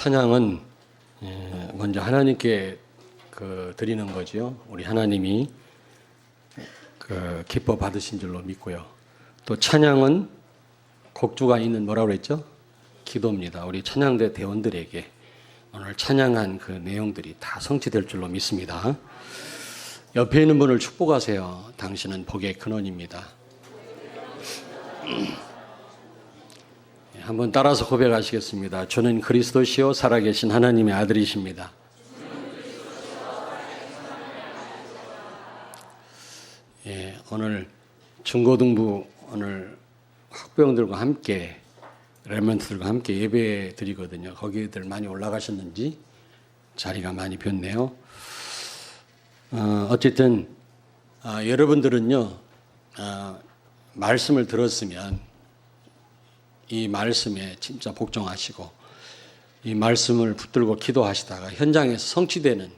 찬양은 먼저 하나님께 드리는 거지요. 우리 하나님이 기뻐 받으신 줄로 믿고요. 또 찬양은 곡주가 있는 뭐라고 그랬죠? 기도입니다. 우리 찬양대 대원들에게 오늘 찬양한 그 내용들이 다 성취될 줄로 믿습니다. 옆에 있는 분을 축복하세요. 당신은 복의 근원입니다. 한번 따라서 고백하시겠습니다. 저는 그리스도시요 살아계신 하나님의 아들이십니다. 오늘 중고등부 오늘 학부형들과 함께 렘넌트들과 함께 예배 드리거든요. 거기들 많이 올라가셨는지 자리가 많이 비었네요. 어쨌든 여러분들은요 말씀을 들었으면 이 말씀에 진짜 복종하시고 이 말씀을 붙들고 기도하시다가 현장에서 성취되는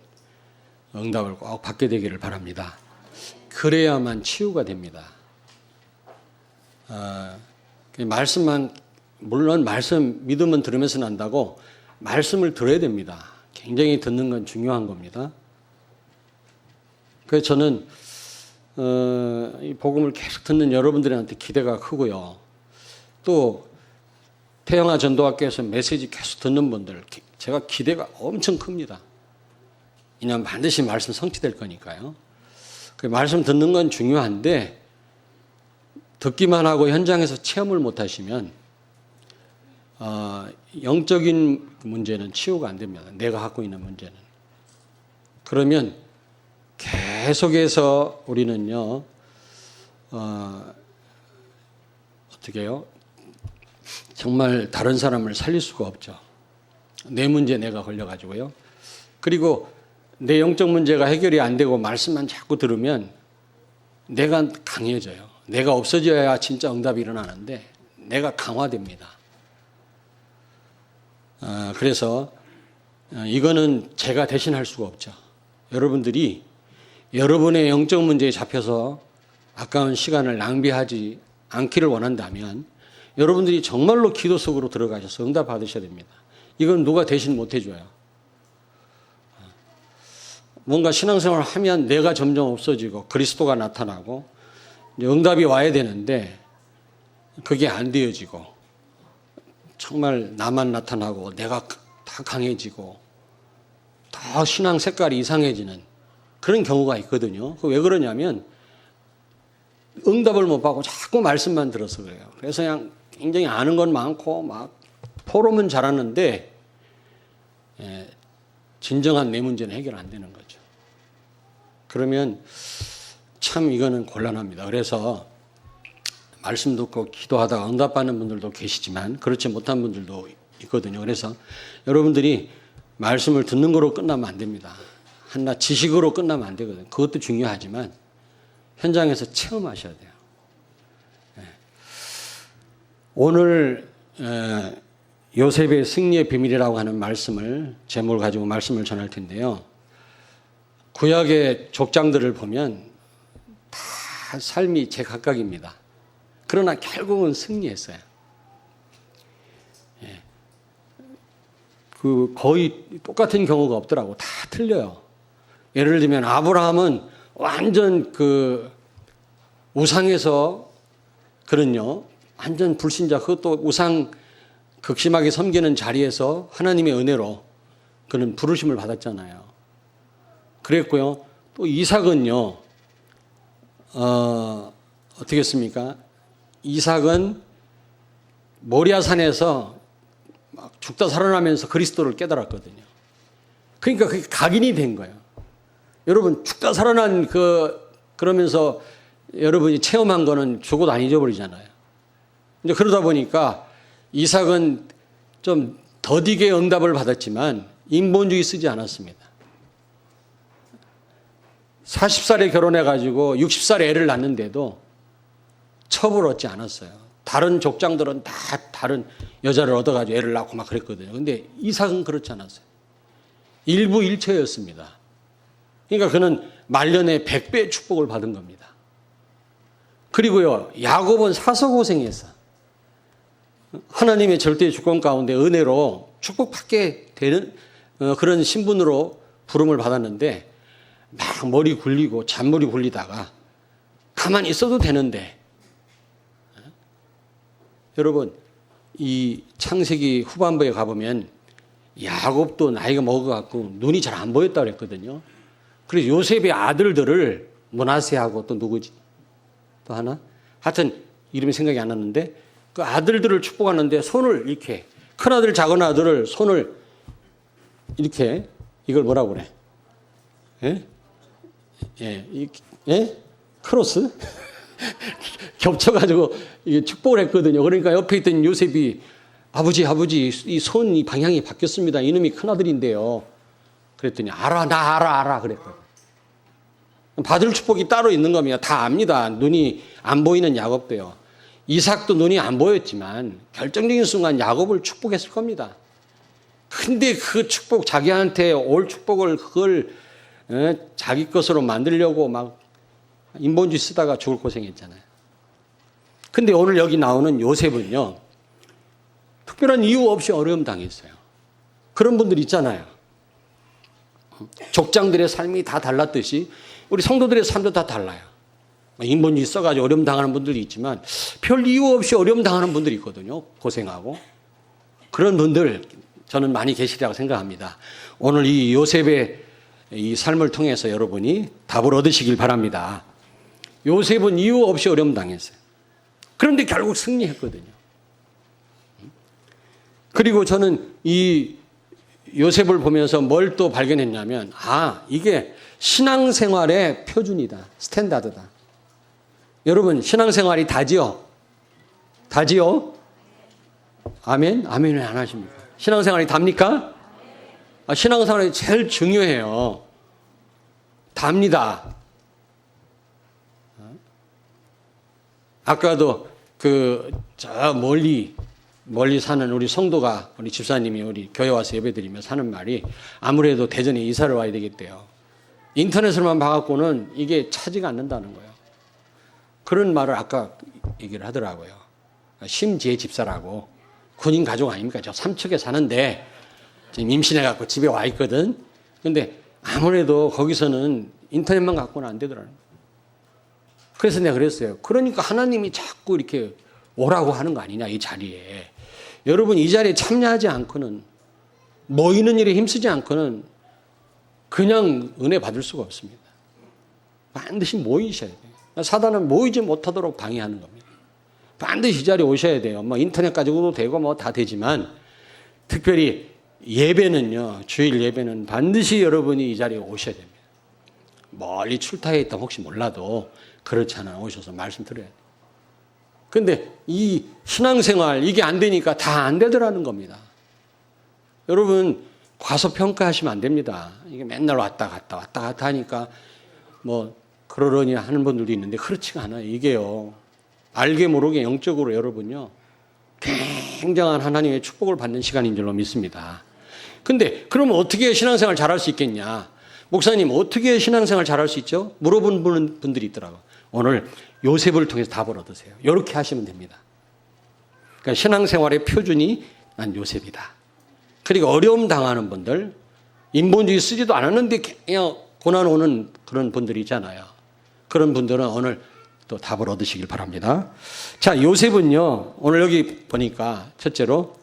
응답을 꼭 받게 되기를 바랍니다. 그래야만 치유가 됩니다. 말씀만 물론 말씀 믿음은 들으면서 난다고 말씀을 들어야 됩니다. 굉장히 듣는 건 중요한 겁니다. 그래서 저는 이 복음을 계속 듣는 여러분들한테 기대가 크고요. 또 태영아 전도학교에서 메시지 계속 듣는 분들 제가 기대가 엄청 큽니다. 왜냐하면 반드시 말씀 성취될 거니까요. 그 말씀 듣는 건 중요한데 듣기만 하고 현장에서 체험을 못 하시면 영적인 문제는 치유가 안 됩니다. 내가 갖고 있는 문제는. 그러면 계속해서 우리는요 어떻게 해요? 정말 다른 사람을 살릴 수가 없죠. 내 문제 내가 걸려가지고요. 그리고 내 영적 문제가 해결이 안 되고 말씀만 자꾸 들으면 내가 강해져요. 내가 없어져야 진짜 응답이 일어나는데 내가 강화됩니다. 그래서 이거는 제가 대신할 수가 없죠. 여러분들이 여러분의 영적 문제에 잡혀서 아까운 시간을 낭비하지 않기를 원한다면 여러분들이 정말로 기도 속으로 들어가셔서 응답 받으셔야 됩니다. 이건 누가 대신 못 해줘요. 뭔가 신앙생활을 하면 내가 점점 없어지고 그리스도가 나타나고 응답이 와야 되는데 그게 안 되어지고 정말 나만 나타나고 내가 다 강해지고 더 신앙 색깔이 이상해지는 그런 경우가 있거든요. 왜 그러냐면 응답을 못 받고 자꾸 말씀만 들어서 그래요. 그래서 그냥 굉장히 아는 건 많고 막 포럼은 잘하는데 진정한 내 문제는 해결 안 되는 거죠. 그러면 참 이거는 곤란합니다. 그래서 말씀 듣고 기도하다가 응답받는 분들도 계시지만 그렇지 못한 분들도 있거든요. 그래서 여러분들이 말씀을 듣는 거로 끝나면 안 됩니다. 한낱 지식으로 끝나면 안 되거든요. 그것도 중요하지만 현장에서 체험하셔야 돼요. 오늘 요셉의 승리의 비밀이라고 하는 말씀을 제목을 가지고 말씀을 전할 텐데요. 구약의 족장들을 보면 다 삶이 제각각입니다. 그러나 결국은 승리했어요. 거의 똑같은 경우가 없더라고. 다 틀려요. 예를 들면 아브라함은 완전 우상에서 그런요. 완전 불신자 그것도 우상 극심하게 섬기는 자리에서 하나님의 은혜로 그는 부르심을 받았잖아요. 그랬고요. 또 이삭은요. 어떻게 했습니까? 이삭은 모리아산에서 막 죽다 살아나면서 그리스도를 깨달았거든요. 그러니까 그게 각인이 된 거예요. 여러분 죽다 살아난 그러면서 여러분이 체험한 거는 죽어도 안 잊어버리잖아요. 이제 그러다 보니까 이삭은 좀 더디게 응답을 받았지만 인본주의 쓰지 않았습니다. 40살에 결혼해가지고 60살에 애를 낳는데도 첩을 얻지 않았어요. 다른 족장들은 다 다른 여자를 얻어가지고 애를 낳고 막 그랬거든요. 근데 이삭은 그렇지 않았어요. 일부일처였습니다. 그러니까 그는 말년에 100배의 축복을 받은 겁니다. 그리고요, 야곱은 사서고생했어. 하나님의 절대 주권 가운데 은혜로 축복받게 되는 그런 신분으로 부름을 받았는데 막 머리 굴리고 잔머리 굴리다가 가만히 있어도 되는데 여러분 이 창세기 후반부에 가보면 야곱도 나이가 먹어갖고 눈이 잘 안 보였다고 그랬거든요. 그래서 요셉의 아들들을 므낫세하고 또 누구지? 또 하나? 하여튼 이름이 생각이 안 났는데 그 아들들을 축복하는데 손을 이렇게 큰아들 작은아들을 손을 이렇게 이걸 뭐라고 그래? 예? 예? 예? 크로스? 겹쳐가지고 축복을 했거든요. 그러니까 옆에 있던 요셉이 아버지 이 손 방향이 바뀌었습니다. 이놈이 큰아들인데요. 그랬더니 나 알아 그랬거든요. 받을 축복이 따로 있는 겁니다. 다 압니다. 눈이 안 보이는 야곱도요. 이삭도 눈이 안 보였지만 결정적인 순간 야곱을 축복했을 겁니다. 근데 그 축복 자기한테 올 축복을 그걸 자기 것으로 만들려고 막 인본주의 쓰다가 죽을 고생했잖아요. 근데 오늘 여기 나오는 요셉은요. 특별한 이유 없이 어려움 당했어요. 그런 분들 있잖아요. 족장들의 삶이 다 달랐듯이 우리 성도들의 삶도 다 달라요. 인본주의 써가지고 어려움 당하는 분들이 있지만 별 이유 없이 어려움 당하는 분들이 있거든요. 고생하고. 그런 분들 저는 많이 계시리라고 생각합니다. 오늘 이 요셉의 이 삶을 통해서 여러분이 답을 얻으시길 바랍니다. 요셉은 이유 없이 어려움 당했어요. 그런데 결국 승리했거든요. 그리고 저는 이 요셉을 보면서 뭘 또 발견했냐면 이게 신앙생활의 표준이다. 스탠다드다. 여러분 신앙생활이 다지요? 다지요? 아멘? 아멘 왜 안 하십니까? 신앙생활이 답니까? 신앙생활이 제일 중요해요. 답니다. 아까도 저 멀리 사는 우리 성도가 우리 집사님이 우리 교회 와서 예배드리며 사는 말이 아무래도 대전에 이사를 와야 되겠대요. 인터넷으로만 봐갖고는 이게 차지가 않는다는 거예요. 그런 말을 아까 얘기를 하더라고요. 심지혜 집사라고 군인 가족 아닙니까? 저 삼척에 사는데 지금 임신해갖고 집에 와 있거든. 근데 아무래도 거기서는 인터넷만 갖고는 안 되더라고요. 그래서 내가 그랬어요. 그러니까 하나님이 자꾸 이렇게 오라고 하는 거 아니냐 이 자리에. 여러분 이 자리에 참여하지 않고는 모이는 일에 힘쓰지 않고는 그냥 은혜 받을 수가 없습니다. 반드시 모이셔야 돼요. 사단은 모이지 못하도록 방해하는 겁니다. 반드시 이 자리에 오셔야 돼요. 인터넷 가지고도 되고 다 되지만 특별히 예배는요. 주일 예배는 반드시 여러분이 이 자리에 오셔야 됩니다. 멀리 출타해 있다 혹시 몰라도 그렇잖아요. 오셔서 말씀 드려야 돼요. 근데 이 신앙생활 이게 안 되니까 다 안 되더라는 겁니다. 여러분 과소평가하시면 안 됩니다. 이게 맨날 왔다 갔다 하니까 그러려니 하는 분들도 있는데 그렇지가 않아요. 이게요. 알게 모르게 영적으로 여러분요. 굉장한 하나님의 축복을 받는 시간인 줄로 믿습니다. 근데 그러면 어떻게 신앙생활 잘할 수 있겠냐? 목사님 어떻게 신앙생활 잘할 수 있죠? 물어본 분들이 있더라고요. 오늘 요셉을 통해서 답을 얻으세요. 이렇게 하시면 됩니다. 그러니까 신앙생활의 표준이 난 요셉이다. 그리고 어려움 당하는 분들, 인본주의 쓰지도 않았는데 그냥 고난 오는 그런 분들이 있잖아요. 그런 분들은 오늘 또 답을 얻으시길 바랍니다. 자, 요셉은요, 오늘 여기 보니까 첫째로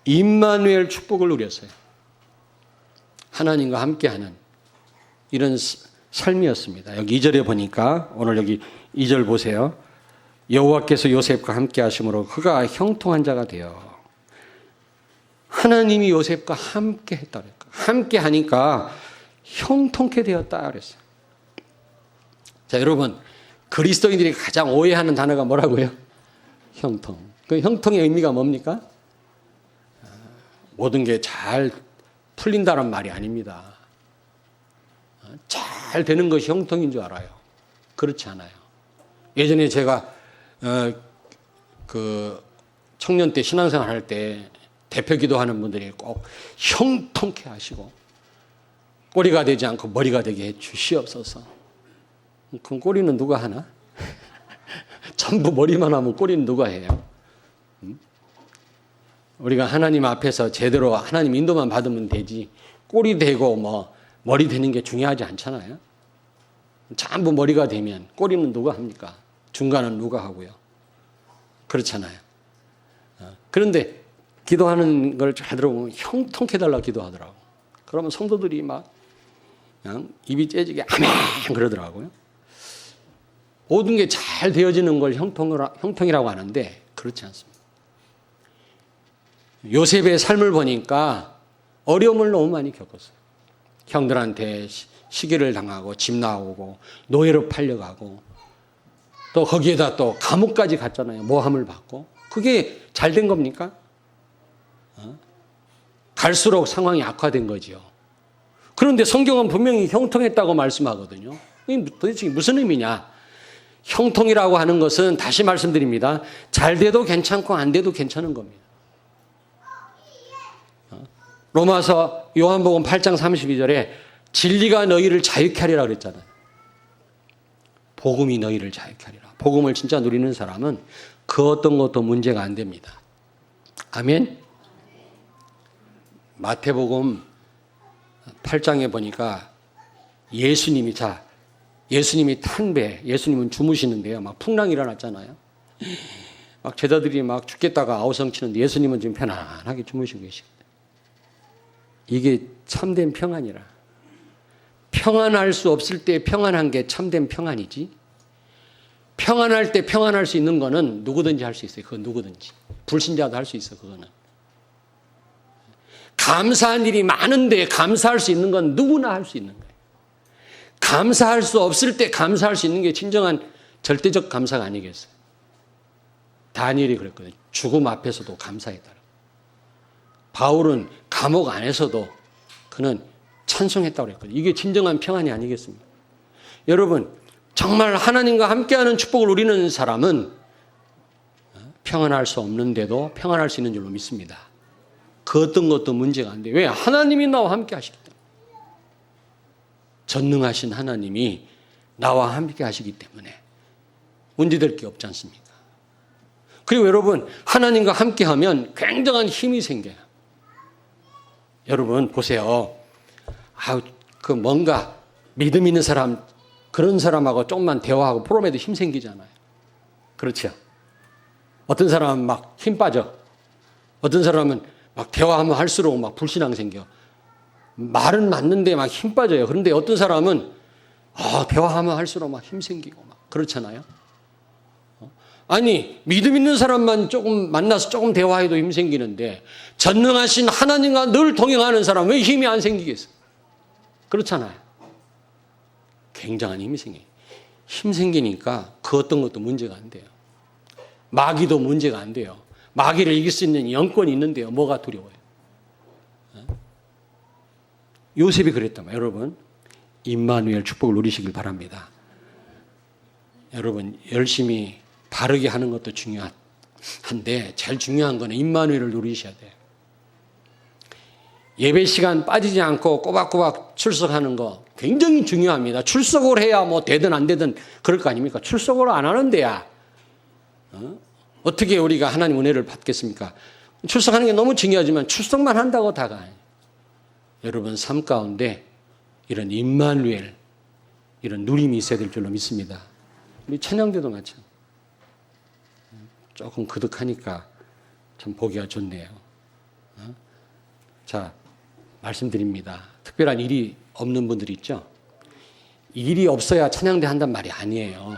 임마누엘 축복을 누렸어요. 하나님과 함께하는 이런 삶이었습니다. 여기 2절에 보니까 오늘 여기 2절 보세요. 여호와께서 요셉과 함께 하심으로 그가 형통한 자가 되어. 하나님이 요셉과 함께 했다 그랬고 함께 하니까 형통케 되었다 그랬어요. 자, 여러분 그리스도인들이 가장 오해하는 단어가 뭐라고요? 형통. 그 형통의 의미가 뭡니까? 모든 게 잘 풀린다는 말이 아닙니다. 잘 되는 것이 형통인 줄 알아요. 그렇지 않아요. 예전에 제가 청년 때 신앙생활 할 때 대표 기도하는 분들이 꼭 형통케 하시고 꼬리가 되지 않고 머리가 되게 해 주시옵소서. 그럼 꼬리는 누가 하나? 전부 머리만 하면 꼬리는 누가 해요? 우리가 하나님 앞에서 제대로 하나님 인도만 받으면 되지 꼴이 되고 뭐 머리 되는 게 중요하지 않잖아요. 전부 머리가 되면 꼬리는 누가 합니까? 중간은 누가 하고요? 그렇잖아요. 그런데 기도하는 걸 잘 들어보면 형통케 해달라고 기도하더라고. 그러면 성도들이 막 그냥 입이 째지게 아멘 그러더라고요. 모든 게 잘 되어지는 걸 형통이라고 하는데 그렇지 않습니다. 요셉의 삶을 보니까 어려움을 너무 많이 겪었어요. 형들한테 시기를 당하고 집 나오고 노예로 팔려가고 또 거기에다 또 감옥까지 갔잖아요. 모함을 받고. 그게 잘 된 겁니까? 갈수록 상황이 악화된 거죠. 그런데 성경은 분명히 형통했다고 말씀하거든요. 이게 도대체 무슨 의미냐? 형통이라고 하는 것은 다시 말씀드립니다. 잘 돼도 괜찮고 안 돼도 괜찮은 겁니다. 로마서 요한복음 8장 32절에 진리가 너희를 자유케 하리라 그랬잖아요. 복음이 너희를 자유케 하리라. 복음을 진짜 누리는 사람은 그 어떤 것도 문제가 안 됩니다. 아멘. 마태복음 8장에 보니까 예수님이 탄배, 예수님은 주무시는데요. 막 풍랑이 일어났잖아요. 막 제자들이 막 죽겠다가 아우성치는데 예수님은 지금 편안하게 주무시고 계시거든요. 이게 참된 평안이라. 평안할 수 없을 때 평안한 게 참된 평안이지. 평안할 때 평안할 수 있는 거는 누구든지 할 수 있어요. 그건 누구든지. 불신자도 할 수 있어, 그거는. 감사한 일이 많은데 감사할 수 있는 건 누구나 할 수 있는 거예요. 감사할 수 없을 때 감사할 수 있는 게 진정한 절대적 감사가 아니겠어요. 다니엘이 그랬거든요. 죽음 앞에서도 감사했다. 바울은 감옥 안에서도 그는 찬송했다고 그랬거든요. 이게 진정한 평안이 아니겠습니까? 여러분, 정말 하나님과 함께하는 축복을 누리는 사람은 평안할 수 없는데도 평안할 수 있는 줄로 믿습니다. 그 어떤 것도 문제가 안 돼요. 왜? 하나님이 나와 함께 하시기 때문에. 전능하신 하나님이 나와 함께 하시기 때문에 문제될 게 없지 않습니까? 그리고 여러분, 하나님과 함께 하면 굉장한 힘이 생겨요. 여러분 보세요. 그 뭔가 믿음 있는 사람, 그런 사람하고 조금만 대화하고 프로메도 힘 생기잖아요. 그렇죠? 어떤 사람은 막 힘 빠져. 어떤 사람은 막 대화하면 할수록 막 불신앙 생겨. 말은 맞는데 막 힘 빠져요. 그런데 어떤 사람은 대화하면 할수록 막 힘 생기고 막 그렇잖아요. 아니, 믿음 있는 사람만 조금 만나서 조금 대화해도 힘 생기는데 전능하신 하나님과 늘 동행하는 사람 왜 힘이 안 생기겠어요? 그렇잖아요. 굉장한 힘이 생겨요. 힘 생기니까 그 어떤 것도 문제가 안 돼요. 마귀도 문제가 안 돼요. 마귀를 이길 수 있는 영권이 있는데요. 뭐가 두려워요? 요셉이 그랬단 말이에요. 여러분, 임마누엘 축복을 누리시길 바랍니다. 여러분, 열심히 바르게 하는 것도 중요한데 제일 중요한 거는 임마누엘을 누리셔야 돼요. 예배 시간 빠지지 않고 꼬박꼬박 출석하는 거 굉장히 중요합니다. 출석을 해야 뭐 되든 안 되든 그럴 거 아닙니까? 출석을 안 하는데야 어떻게 우리가 하나님 은혜를 받겠습니까? 출석하는 게 너무 중요하지만 출석만 한다고 다가. 여러분 삶 가운데 이런 임마누엘, 이런 누림이 있어야 될 줄로 믿습니다. 우리 찬양대도 마찬가지. 조금 그득하니까 참 보기가 좋네요. 자, 말씀드립니다. 특별한 일이 없는 분들이 있죠. 일이 없어야 찬양대 한단 말이 아니에요.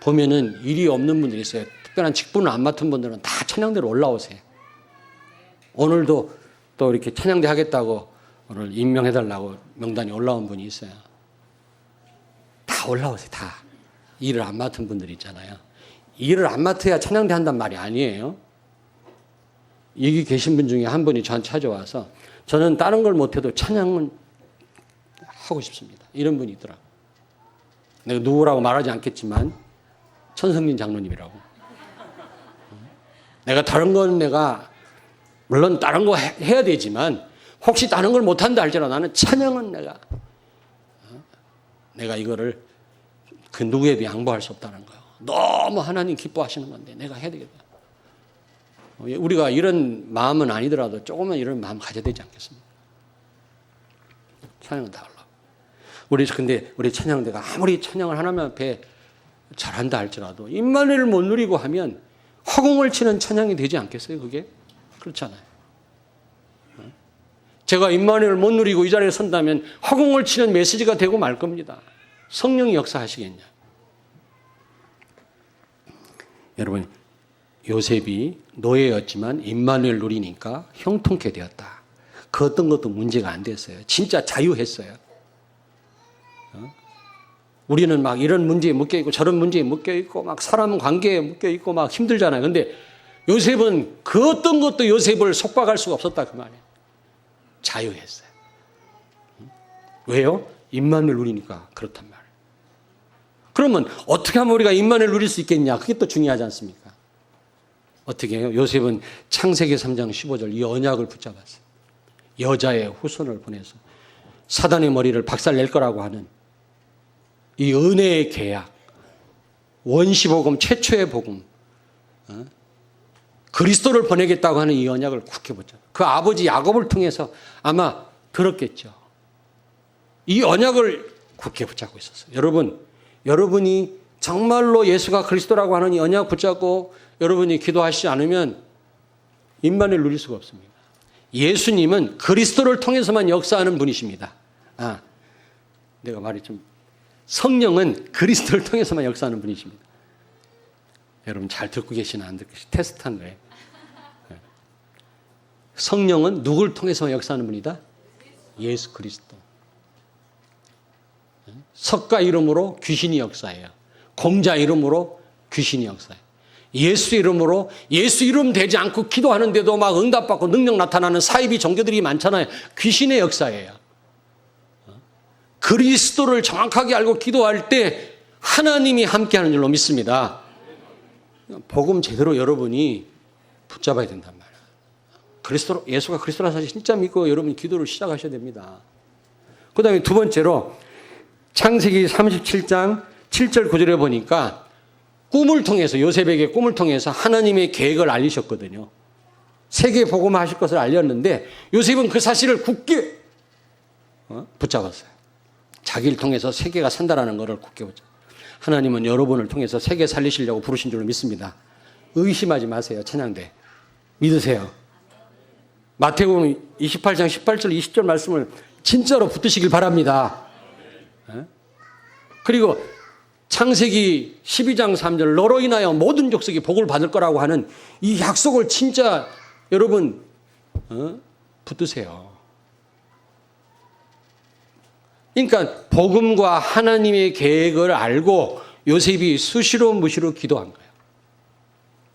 보면은 일이 없는 분들이 있어요. 특별한 직분을 안 맡은 분들은 다 찬양대로 올라오세요. 오늘도 또 이렇게 찬양대 하겠다고 오늘 임명해달라고 명단이 올라온 분이 있어요. 다 올라오세요. 다. 일을 안 맡은 분들이 있잖아요. 일을 안 맡아야 찬양대 한단 말이 아니에요. 여기 계신 분 중에 한 분이 저한테 찾아와서 저는 다른 걸 못해도 찬양은 하고 싶습니다. 이런 분이 있더라고요. 내가 누구라고 말하지 않겠지만 천성진 장로님이라고. 내가 다른 건 물론 다른 거 해야 되지만 혹시 다른 걸 못한다 할지라도 나는 찬양은 내가 이거를 그 누구에도 양보할 수 없다는 거예요. 너무 하나님 기뻐하시는 건데 내가 해야 되겠다. 우리가 이런 마음은 아니더라도 조금은 이런 마음 가져야 되지 않겠습니까? 찬양은 다 하려고. 근데 우리 찬양대가 아무리 찬양을 하나님 앞에 잘한다 할지라도 임마누엘을 못 누리고 하면 허공을 치는 찬양이 되지 않겠어요? 그게? 그렇잖아요. 제가 임마누엘을 못 누리고 이 자리에 선다면 허공을 치는 메시지가 되고 말 겁니다. 성령이 역사하시겠냐. 여러분, 요셉이 노예였지만 임마누엘 누리니까 형통케 되었다. 그 어떤 것도 문제가 안 됐어요. 진짜 자유했어요. 우리는 막 이런 문제에 묶여있고 저런 문제에 묶여있고 막 사람 관계에 묶여있고 막 힘들잖아요. 근데 요셉은 그 어떤 것도 요셉을 속박할 수가 없었다 그 말이에요. 자유했어요. 왜요? 임마누엘 누리니까 그렇단 말이에요. 그러면 어떻게 하면 우리가 임마누엘 누릴 수 있겠냐? 그게 또 중요하지 않습니까? 어떻게 해요? 요셉은 창세기 3장 15절 이 언약을 붙잡았어요. 여자의 후손을 보내서 사단의 머리를 박살낼 거라고 하는 이 은혜의 계약, 원시복음 최초의 복음, 그리스도를 보내겠다고 하는 이 언약을 굳게 붙잡았어요. 그 아버지 야곱을 통해서 아마 들었겠죠. 이 언약을 굳게 붙잡고 있었어요. 여러분이 정말로 예수가 그리스도라고 하는 이 언약 붙잡고 여러분이 기도하시지 않으면 임마누엘 누릴 수가 없습니다. 예수님은 그리스도를 통해서만 역사하는 분이십니다. 내가 말이 좀 성령은 그리스도를 통해서만 역사하는 분이십니다. 여러분 잘 듣고 계시나 안 듣고 계시나 테스트한 거예요. 성령은 누굴 통해서만 역사하는 분이다? 예수 그리스도. 석가 이름으로 귀신이 역사해요. 공자 이름으로 귀신이 역사해요. 예수 이름으로 예수 이름 되지 않고 기도하는데도 막 응답받고 능력 나타나는 사이비 종교들이 많잖아요. 귀신의 역사예요. 그리스도를 정확하게 알고 기도할 때 하나님이 함께하는 줄로 믿습니다. 복음 제대로 여러분이 붙잡아야 된단 말이에요. 예수가 그리스도라는 사실 진짜 믿고 여러분이 기도를 시작하셔야 됩니다. 그 다음에 두 번째로 창세기 37장 7절 9절에 보니까 꿈을 통해서 요셉에게 꿈을 통해서 하나님의 계획을 알리셨거든요. 세계 복음하실 것을 알렸는데 요셉은 그 사실을 굳게 붙잡았어요. 자기를 통해서 세계가 산다라는 것을 굳게 붙잡았어요. 하나님은 여러분을 통해서 세계 살리시려고 부르신 줄로 믿습니다. 의심하지 마세요. 찬양대. 믿으세요. 마태복음 28장 18절 20절 말씀을 진짜로 붙드시길 바랍니다. 그리고 창세기 12장 3절 너로 인하여 모든 족속이 복을 받을 거라고 하는 이 약속을 진짜 여러분 붙드세요. 그러니까 복음과 하나님의 계획을 알고 요셉이 수시로 무시로 기도한 거예요.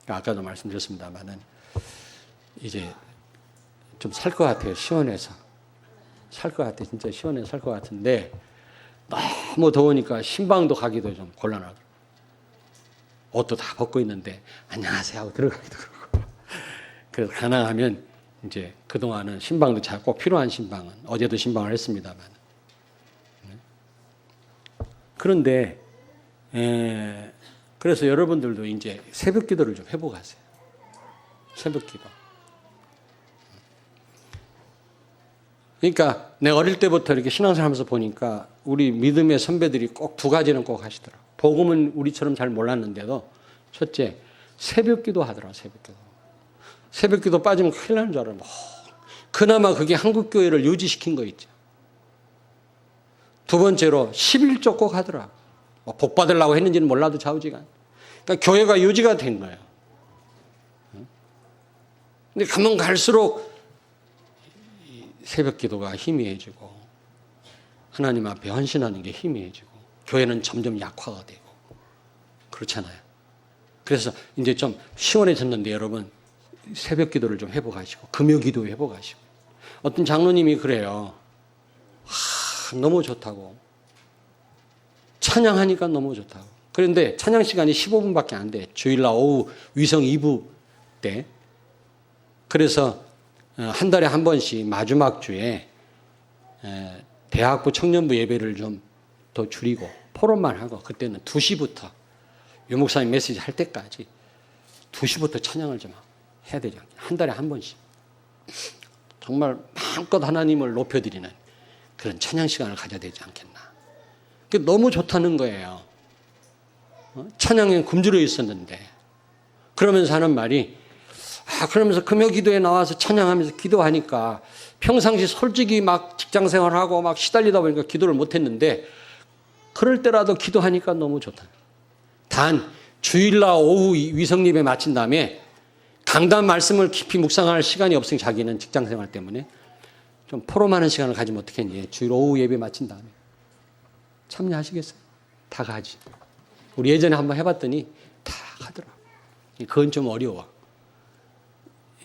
아까도 말씀드렸습니다만은 이제 좀 살 것 같아요. 시원해서. 살 것 같아요. 진짜 시원해서 살 것 같은데 너무 더우니까 신방도 가기도 좀 곤란하고 옷도 다 벗고 있는데 안녕하세요 하고 들어가기도 그렇고 그래서 가능하면 이제 그동안은 신방도 잘 꼭 필요한 신방은 어제도 신방을 했습니다만 그런데 그래서 여러분들도 이제 새벽 기도를 좀 해보고 가세요. 새벽 기도. 그러니까 내가 어릴 때부터 이렇게 신앙생활 하면서 보니까 우리 믿음의 선배들이 꼭 두 가지는 꼭 하시더라고요. 복음은 우리처럼 잘 몰랐는데도 첫째, 새벽 기도 하더라고요. 새벽 기도. 새벽 기도 빠지면 큰일 나는 줄 알아요. 그나마 그게 한국교회를 유지시킨 거 있죠. 두 번째로 11조 꼭 하더라고요. 복 받으려고 했는지는 몰라도 좌우지간. 그러니까 교회가 유지가 된 거예요. 근데 가면 갈수록 새벽 기도가 희미해지고 하나님 앞에 헌신하는 게 희미해지고 교회는 점점 약화가 되고 그렇잖아요. 그래서 이제 좀 시원해졌는데 여러분 새벽 기도를 좀 해보가시고 금요 기도 해보가시고 어떤 장로님이 그래요. 너무 좋다고 찬양하니까 너무 좋다고. 그런데 찬양 시간이 15분밖에 안 돼. 주일날 오후 위성 2부 때. 그래서 한 달에 한 번씩 마지막 주에 대학부 청년부 예배를 좀 더 줄이고 포럼만 하고 그때는 2시부터 유 목사님 메시지 할 때까지 2시부터 찬양을 좀 하고 해야 되지 않겠나. 한 달에 한 번씩. 정말 마음껏 하나님을 높여드리는 그런 찬양 시간을 가져야 되지 않겠나. 그게 너무 좋다는 거예요. 찬양에 굶주려 있었는데 그러면서 하는 말이 그러면서 금요 기도에 나와서 찬양하면서 기도하니까 평상시 솔직히 막 직장 생활하고 막 시달리다 보니까 기도를 못했는데 그럴 때라도 기도하니까 너무 좋다. 단 주일날 오후 위성 예배 마친 다음에 강단 말씀을 깊이 묵상할 시간이 없으니 자기는 직장 생활 때문에 좀 포럼하는 시간을 가지면 어떻겠니? 주일 오후 예배 마친 다음에 참여하시겠어요? 다 가지. 우리 예전에 한번 해봤더니 다 가더라. 그건 좀 어려워.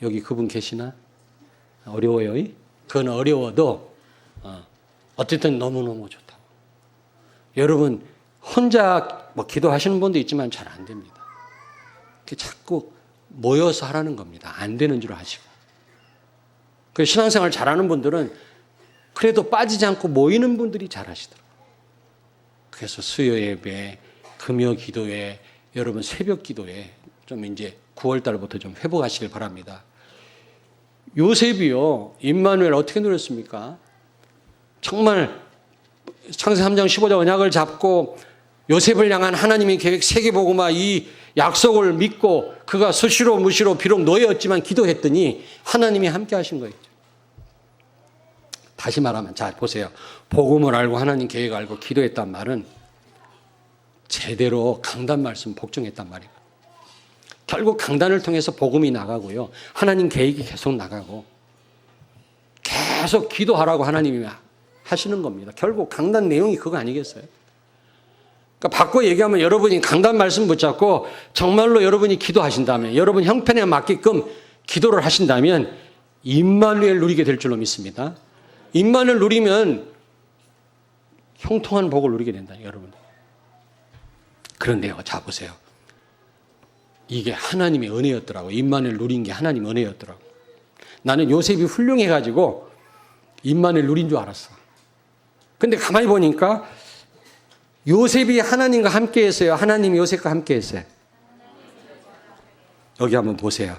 여기 그분 계시나? 어려워요? 그건 어려워도 어쨌든 너무너무 좋다. 여러분 혼자 뭐 기도하시는 분도 있지만 잘 안 됩니다. 자꾸 모여서 하라는 겁니다. 안 되는 줄 아시고. 그 신앙생활 잘하는 분들은 그래도 빠지지 않고 모이는 분들이 잘하시더라고요. 그래서 수요 예배, 금요 기도회, 여러분 새벽 기도회 좀 이제 9월 달부터 좀 회복하시길 바랍니다. 요셉이요, 임마누엘 어떻게 누렸습니까? 정말 창세기 3장 15절 언약을 잡고 요셉을 향한 하나님의 계획 세계복음화 이 약속을 믿고 그가 수시로 무시로 비록 노예였지만 기도했더니 하나님이 함께 하신 거였죠. 다시 말하면 자 보세요. 복음을 알고 하나님 계획을 알고 기도했단 말은 제대로 강단 말씀 복종했단 말이에요. 결국 강단을 통해서 복음이 나가고요. 하나님 계획이 계속 나가고 계속 기도하라고 하나님이 하시는 겁니다. 결국 강단 내용이 그거 아니겠어요? 그러니까 바꿔 얘기하면 여러분이 강단 말씀 붙잡고 정말로 여러분이 기도하신다면 여러분 형편에 맞게끔 기도를 하신다면 임마누엘 누리게 될 줄로 믿습니다. 임마누엘 누리면 형통한 복을 누리게 된다, 여러분. 그런데요, 자 보세요. 이게 하나님의 은혜였더라고요. 임마누엘 누린 게 하나님의 은혜였더라고요. 나는 요셉이 훌륭해가지고 임마누엘 누린 줄 알았어. 근데 가만히 보니까 요셉이 하나님과 함께 했어요? 하나님이 요셉과 함께 했어요? 여기 한번 보세요.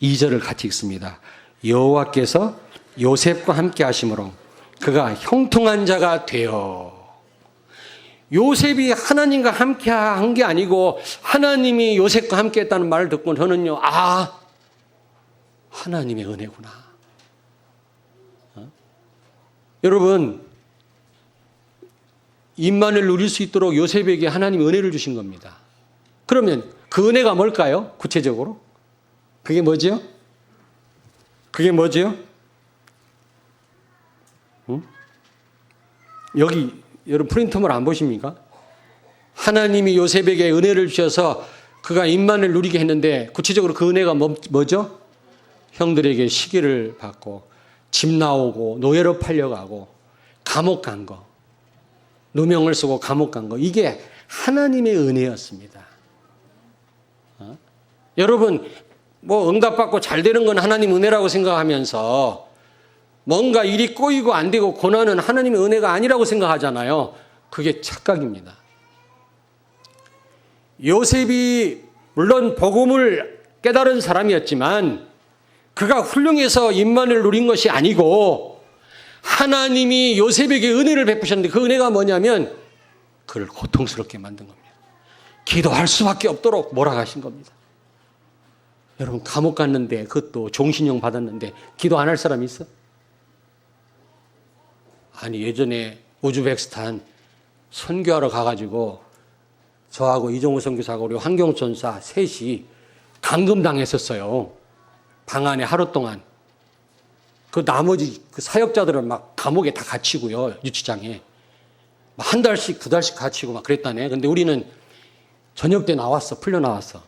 2절을 같이 읽습니다. 여호와께서 요셉과 함께 하심으로 그가 형통한 자가 되어. 요셉이 하나님과 함께 한 게 아니고 하나님이 요셉과 함께 했다는 말을 듣고 저는요, 하나님의 은혜구나. 여러분, 임마누엘 누릴 수 있도록 요셉에게 하나님이 은혜를 주신 겁니다. 그러면 그 은혜가 뭘까요? 구체적으로? 그게 뭐지요? 그게 뭐지요? 여기 여러분 프린트물 안 보십니까? 하나님이 요셉에게 은혜를 주셔서 그가 임마누엘 누리게 했는데 구체적으로 그 은혜가 뭐죠? 형들에게 시기를 받고 집 나오고 노예로 팔려가고 감옥 간 거, 누명을 쓰고 감옥 간 거, 이게 하나님의 은혜였습니다. 여러분 뭐 응답받고 잘 되는 건 하나님 은혜라고 생각하면서 뭔가 일이 꼬이고 안 되고 고난은 하나님의 은혜가 아니라고 생각하잖아요. 그게 착각입니다. 요셉이 물론 복음을 깨달은 사람이었지만 그가 훌륭해서 임마누엘 누린 것이 아니고 하나님이 요셉에게 은혜를 베푸셨는데 그 은혜가 뭐냐면 그를 고통스럽게 만든 겁니다. 기도할 수밖에 없도록 몰아가신 겁니다. 여러분 감옥 갔는데 그것도 종신형 받았는데 기도 안 할 사람 있어? 아니 예전에 우즈베키스탄 선교하러 가가지고 저하고 이종우 선교사하고 우리 황경천사 셋이 감금당했었어요. 방 안에 하루 동안. 그 나머지 그 사역자들은 막 감옥에 다 갇히고요. 유치장에. 한 달씩 두 달씩 갇히고 막 그랬다네. 근데 우리는 저녁 때 나왔어. 풀려 나왔어.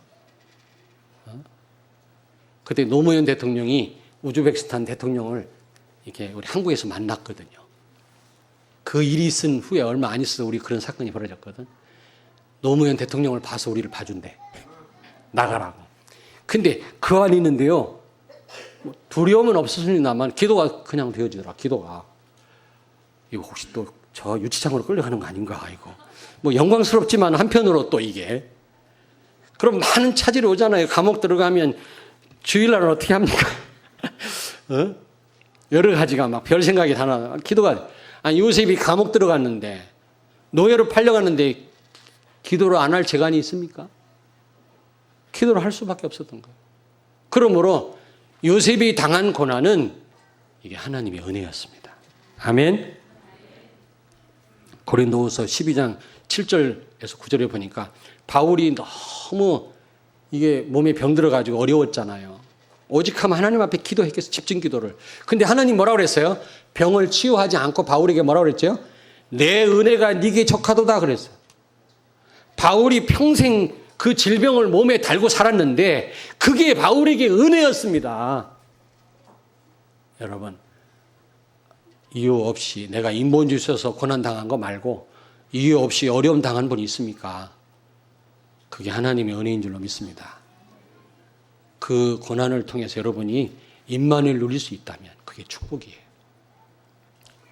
그때 노무현 대통령이 우즈베키스탄 대통령을 이렇게 우리 한국에서 만났거든요. 그 일이 있은 후에 얼마 안 있어서 우리 그런 사건이 벌어졌거든. 노무현 대통령을 봐서 우리를 봐준대. 나가라고. 근데 그 안에 있는데요. 두려움은 없었으니만 기도가 그냥 되어지더라. 기도가. 이거 혹시 또 저 유치장으로 끌려가는 거 아닌가 이거. 뭐 영광스럽지만 한편으로 또 이게. 그럼 많은 차질이 오잖아요. 감옥 들어가면 주일날은 어떻게 합니까? 어? 여러 가지가 막 별 생각이 다 나. 기도가, 아니, 요셉이 감옥 들어갔는데, 노예로 팔려갔는데, 기도를 안 할 재간이 있습니까? 기도를 할 수밖에 없었던 거예요. 그러므로 요셉이 당한 고난은 이게 하나님의 은혜였습니다. 아멘. 고린도후서 12장 7절에서 9절에 보니까 바울이 너무 이게 몸에 병 들어가지고 어려웠잖아요. 오직 하면 하나님 앞에 기도했겠어, 집중 기도를. 근데 하나님 뭐라고 그랬어요? 병을 치유하지 않고 바울에게 뭐라고 그랬죠? 내 은혜가 네게 족하도다 그랬어요. 바울이 평생 그 질병을 몸에 달고 살았는데 그게 바울에게 은혜였습니다. 여러분, 이유 없이 내가 인본주의 있어서 고난당한 거 말고 이유 없이 어려움 당한 분이 있습니까? 그게 하나님의 은혜인 줄로 믿습니다. 그 고난을 통해서 여러분이 임마누엘 누릴 수 있다면 그게 축복이에요.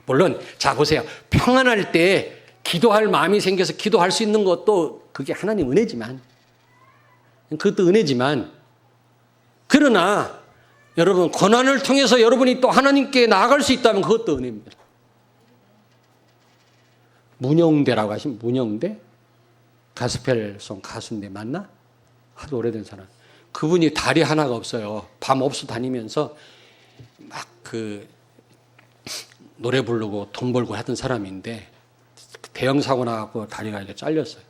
물론 자 보세요. 평안할 때 기도할 마음이 생겨서 기도할 수 있는 것도 그게 하나님 은혜지만, 그것도 은혜지만, 그러나 여러분 고난을 통해서 여러분이 또 하나님께 나아갈 수 있다면 그것도 은혜입니다. 문영대라고 하시면, 문영대? 가스펠송 가수인데 맞나? 하도 오래된 사람. 그분이 다리 하나가 없어요. 밤 없어 다니면서 막 그 노래 부르고 돈 벌고 하던 사람인데 대형 사고 나갖고 다리가 이렇게 잘렸어요.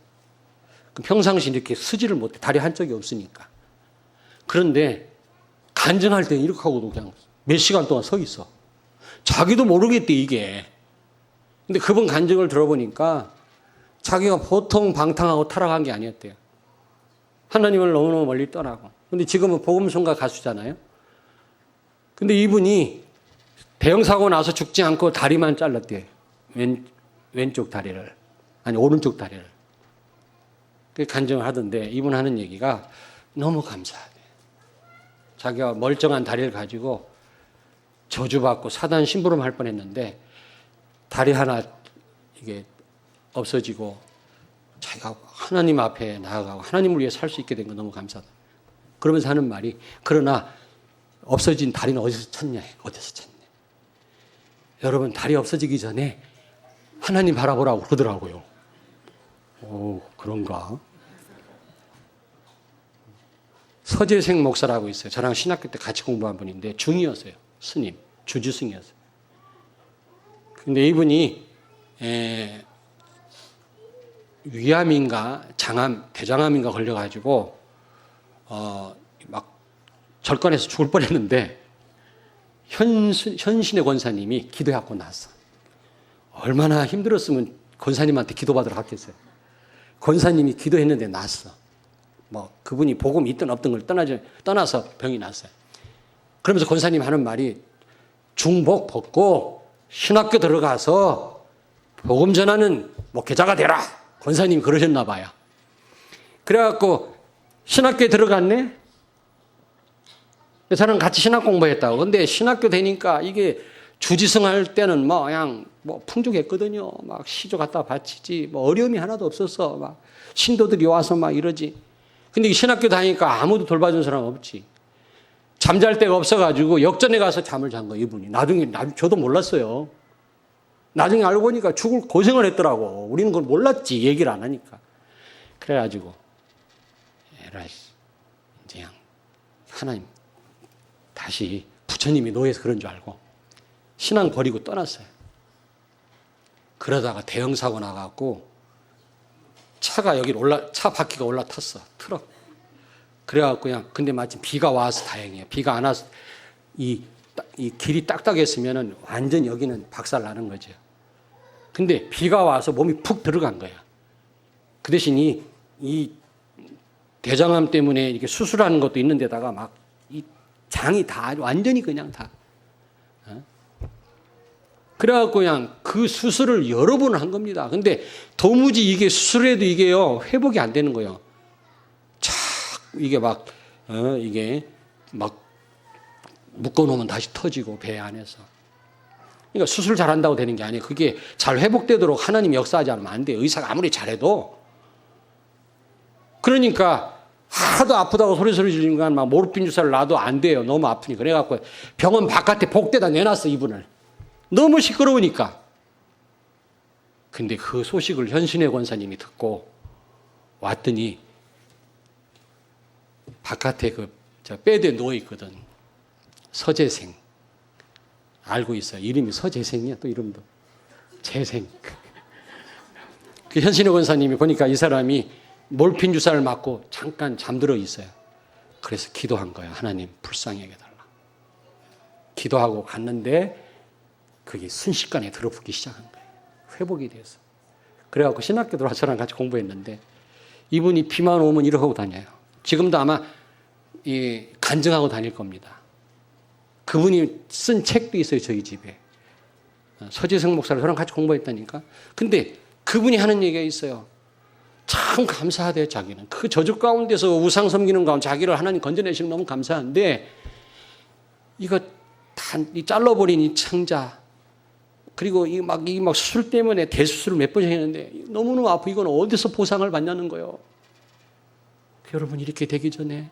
평상시 이렇게 쓰지를 못해. 다리 한쪽이 없으니까. 그런데 간증할 때는 이렇게 하고도 그냥 몇 시간 동안 서 있어. 자기도 모르겠대 이게. 근데 그분 간증을 들어보니까 자기가 보통 방탕하고 타락한 게 아니었대요. 하나님을 너무너무 멀리 떠나고. 근데 지금은 복음성가 가수잖아요. 근데 이분이 대형 사고 나서 죽지 않고 다리만 잘랐대요. 왼쪽 다리를. 아니 오른쪽 다리를. 그 간증을 하던데 이분 하는 얘기가 너무 감사하대. 자기가 멀쩡한 다리를 가지고 저주받고 사단 심부름 할 뻔했는데 다리 하나 이게 없어지고 자기가 하나님 앞에 나아가고 하나님을 위해 살 수 있게 된 거 너무 감사하다. 그러면서 하는 말이, 그러나 없어진 다리는 어디서 찾냐? 어디서 찾냐? 여러분 다리 없어지기 전에 하나님 바라보라고 그러더라고요. 오, 그런가? 서재생 목사라고 있어요. 저랑 신학교 때 같이 공부한 분인데 중이었어요. 스님, 주주승이었어요. 근데 이분이 위암인가 장암, 대장암인가 걸려가지고 막 절간에서 죽을 뻔했는데 현신의 권사님이 기도해갖고 나왔어. 얼마나 힘들었으면 권사님한테 기도받으러 갔겠어요. 권사님이 기도했는데 났어. 뭐 그분이 복음이 있든 없든 걸 떠나서 병이 났어요. 그러면서 권사님 하는 말이 중복 벗고 신학교 들어가서 복음 전하는 목회자가 되라. 권사님이 그러셨나 봐요. 그래갖고 신학교에 들어갔네. 저는 같이 신학 공부했다고. 근데 신학교 되니까 이게 주지승 할 때는 뭐 그냥 뭐 풍족했거든요. 막 시조 갖다 바치지. 뭐 어려움이 하나도 없었어. 막 신도들이 와서 막 이러지. 근데 신학교 다니니까 아무도 돌봐준 사람 없지. 잠잘 데가 없어가지고 역전에 가서 잠을 잔 거예요, 이분이. 나중에 저도 몰랐어요. 나중에 알고 보니까 죽을 고생을 했더라고. 우리는 그걸 몰랐지, 얘기를 안 하니까. 그래가지고 에라이, 이제 그냥 하나님 다시 부처님이 노예해서 그런 줄 알고 신앙 버리고 떠났어요. 그러다가 대형 사고 나갖고 차가 여기 차 바퀴가 올라탔어. 트럭. 그래갖고 그냥, 근데 마침 비가 와서 다행이에요. 비가 안 와서 이 길이 딱딱했으면은 완전 여기는 박살 나는 거죠. 근데 비가 와서 몸이 푹 들어간 거야. 그 대신 이 대장암 때문에 이렇게 수술하는 것도 있는데다가 막 이 장이 다 완전히 그냥 다. 그래갖고 그냥 그 수술을 여러 번을 한 겁니다. 근데 도무지 이게 수술해도 이게요, 회복이 안 되는 거예요. 착, 이게 막, 이게 막 묶어놓으면 다시 터지고 배 안에서. 그러니까 수술 잘한다고 되는 게 아니에요. 그게 잘 회복되도록 하나님이 역사하지 않으면 안 돼요. 의사가 아무리 잘해도. 그러니까 하도 아프다고 소리 지르는 건 막 모르핀 주사를 놔도 안 돼요. 너무 아프니까. 그래갖고 병원 바깥에 복대다 내놨어, 이분을. 너무 시끄러우니까. 근데 그 소식을 현신의 권사님이 듣고 왔더니 바깥에 저 베드에 누워있거든. 서재생. 알고 있어요. 이름이 서재생이야, 또 이름도. 재생. 그 현신의 권사님이 보니까 이 사람이 몰핀 주사를 맞고 잠깐 잠들어 있어요. 그래서 기도한 거예요. 하나님, 불쌍히 여겨달라. 기도하고 갔는데 그게 순식간에 들어붙기 시작한 거예요. 회복이 돼서. 그래갖고 신학교 들어와서 저랑 같이 공부했는데 이분이 비만 오면 이러고 하고 다녀요. 지금도 아마 간증하고 다닐 겁니다. 그분이 쓴 책도 있어요, 저희 집에. 서재성 목사를 저랑 같이 공부했다니까. 근데 그분이 하는 얘기가 있어요. 참 감사하대요, 자기는. 그 저주 가운데서 우상 섬기는 가운데 자기를 하나님 건져내시는 너무 감사한데, 이거 이 잘라버린 이 창자, 그리고 이 막 수술 때문에 대수술을 몇 번씩 했는데 너무너무 아프고 이건 어디서 보상을 받냐는 거예요. 여러분, 이렇게 되기 전에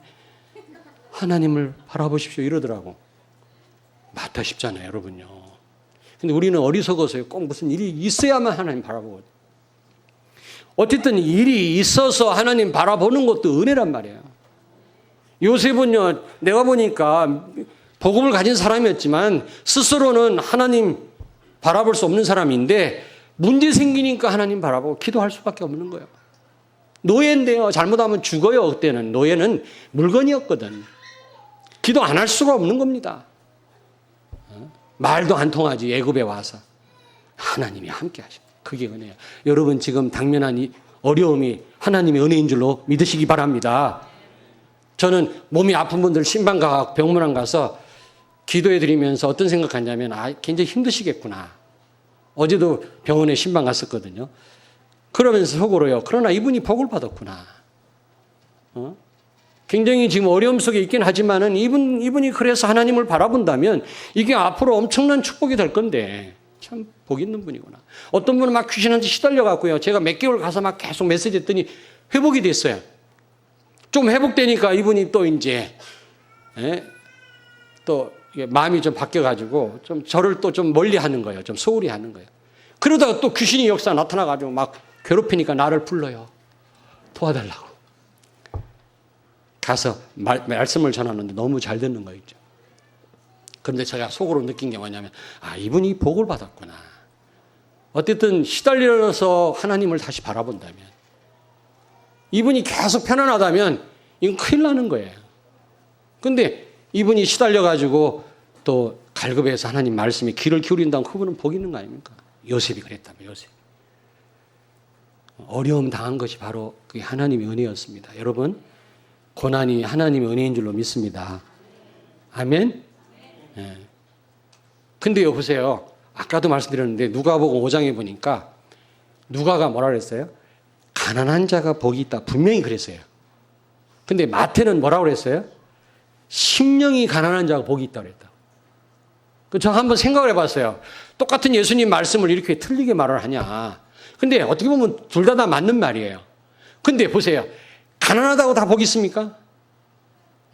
하나님을 바라보십시오 이러더라고. 맞다 싶잖아요, 여러분요. 근데 우리는 어리석어서요. 꼭 무슨 일이 있어야만 하나님 바라보거든요. 어쨌든 일이 있어서 하나님 바라보는 것도 은혜란 말이에요. 요셉은요, 내가 보니까 복음을 가진 사람이었지만 스스로는 하나님 바라볼 수 없는 사람인데 문제 생기니까 하나님 바라보고 기도할 수밖에 없는 거예요. 노예인데요. 잘못하면 죽어요. 그때는 노예는 물건이었거든. 기도 안 할 수가 없는 겁니다. 말도 안 통하지. 애굽에 와서 하나님이 함께 하십니다. 그게 은혜예요. 여러분 지금 당면한 이 어려움이 하나님의 은혜인 줄로 믿으시기 바랍니다. 저는 몸이 아픈 분들 신방 가고 병문안 가서 기도해 드리면서 어떤 생각하냐면 굉장히 힘드시겠구나. 어제도 병원에 신방 갔었거든요. 그러면서 속으로요. 그러나 이분이 복을 받았구나. 굉장히 지금 어려움 속에 있긴 하지만은 이분이 그래서 하나님을 바라본다면 이게 앞으로 엄청난 축복이 될 건데 참 복 있는 분이구나. 어떤 분은 막 귀신한테 시달려 갖고요. 제가 몇 개월 가서 막 계속 메시지 했더니 회복이 됐어요. 좀 회복되니까 이분이 또 이제 또 마음이 좀 바뀌어 가지고 좀 저를 또 좀 멀리 하는 거예요. 좀 소홀히 하는 거예요. 그러다가 또 귀신이 역사 나타나 가지고 막 괴롭히니까 나를 불러요. 도와달라고. 가서 말씀을 전하는데 너무 잘 듣는 거 있죠. 그런데 제가 속으로 느낀 게 뭐냐면 이분이 복을 받았구나. 어쨌든 시달려서 하나님을 다시 바라본다면 이분이 계속 편안하다면 이건 큰일 나는 거예요. 그런데 이분이 시달려가지고 또 갈급해서 하나님 말씀에 귀를 기울인다면 그분은 복 있는 거 아닙니까? 요셉이 그랬다면 요셉. 어려움 당한 것이 바로 그게 하나님의 은혜였습니다. 여러분, 고난이 하나님의 은혜인 줄로 믿습니다. 아멘? 네. 근데요, 보세요. 아까도 말씀드렸는데 누가복음 5장에 보니까 누가가 뭐라 그랬어요? 가난한 자가 복이 있다. 분명히 그랬어요. 근데 마태는 뭐라고 그랬어요? 심령이 가난한 자가 복이 있다고 그랬다. 저 한번 생각을 해봤어요. 똑같은 예수님 말씀을 이렇게 틀리게 말을 하냐. 근데 어떻게 보면 둘 다 맞는 말이에요. 근데 보세요. 가난하다고 다 복이 있습니까?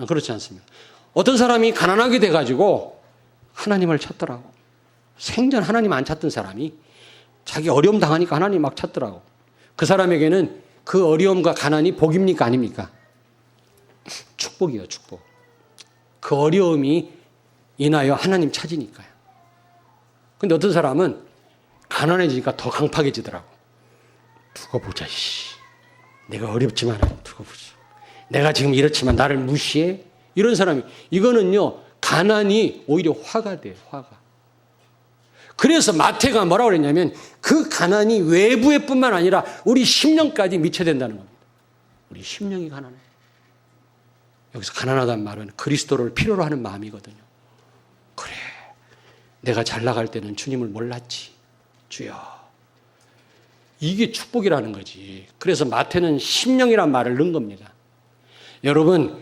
그렇지 않습니다. 어떤 사람이 가난하게 돼가지고 하나님을 찾더라고. 생전 하나님 안 찾던 사람이 자기 어려움 당하니까 하나님 막 찾더라고. 그 사람에게는 그 어려움과 가난이 복입니까? 아닙니까? 축복이에요, 축복. 그 어려움이 인하여 하나님 찾으니까요. 근데 어떤 사람은 가난해지니까 더 강팍해지더라고. 두고 보자, 내가 어렵지만 두고 보자. 내가 지금 이렇지만 나를 무시해? 이런 사람이, 이거는요, 가난이 오히려 화가 돼요, 화가. 그래서 마태가 뭐라고 그랬냐면 그 가난이 외부에 뿐만 아니라 우리 심령까지 미쳐야 된다는 겁니다. 우리 심령이 가난해. 여기서 가난하다는 말은 그리스도를 필요로 하는 마음이거든요. 그래, 내가 잘 나갈 때는 주님을 몰랐지. 주여. 이게 축복이라는 거지. 그래서 마태는 심령이란 말을 넣은 겁니다. 여러분,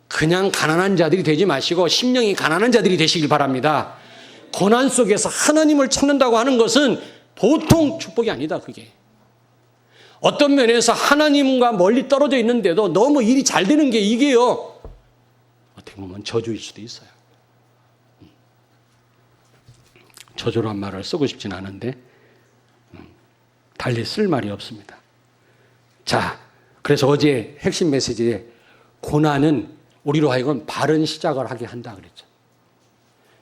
그냥 가난한 자들이 되지 마시고 심령이 가난한 자들이 되시길 바랍니다. 고난 속에서 하나님을 찾는다고 하는 것은 보통 축복이 아니다, 그게. 어떤 면에서 하나님과 멀리 떨어져 있는데도 너무 일이 잘 되는 게 이게요, 어떻게 보면 저주일 수도 있어요. 저주란 말을 쓰고 싶진 않은데 달리 쓸 말이 없습니다. 자, 그래서 어제 핵심 메시지에 고난은 우리로 하여금 바른 시작을 하게 한다 그랬죠.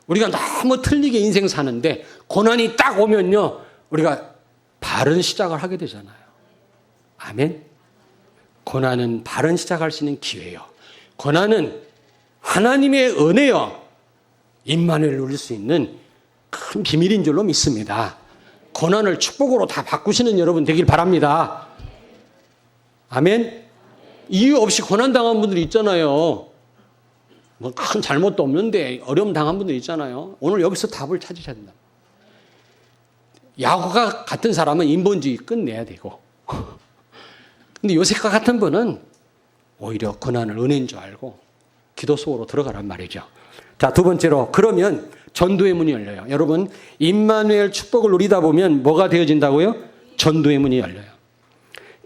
우리가 너무 틀리게 인생 사는데 고난이 딱 오면요, 우리가 바른 시작을 하게 되잖아요. 아멘. 고난은 바른 시작할 수 있는 기회예요. 고난은 하나님의 은혜요, 임만을 누릴 수 있는 큰 비밀인 줄로 믿습니다. 고난을 축복으로 다 바꾸시는 여러분 되길 바랍니다. 아멘. 이유 없이 고난 당한 분들이 있잖아요. 뭐 큰 잘못도 없는데 어려움 당한 분들 있잖아요. 오늘 여기서 답을 찾으셔야 된다. 야고가 같은 사람은 인본주의 끝내야 되고, 근데 요셉과 같은 분은 오히려 고난을 은혜인 줄 알고 기도 속으로 들어가란 말이죠. 자, 두 번째로, 그러면 전도의 문이 열려요. 여러분, 임마누엘 축복을 누리다 보면 뭐가 되어진다고요? 전도의 문이 열려요.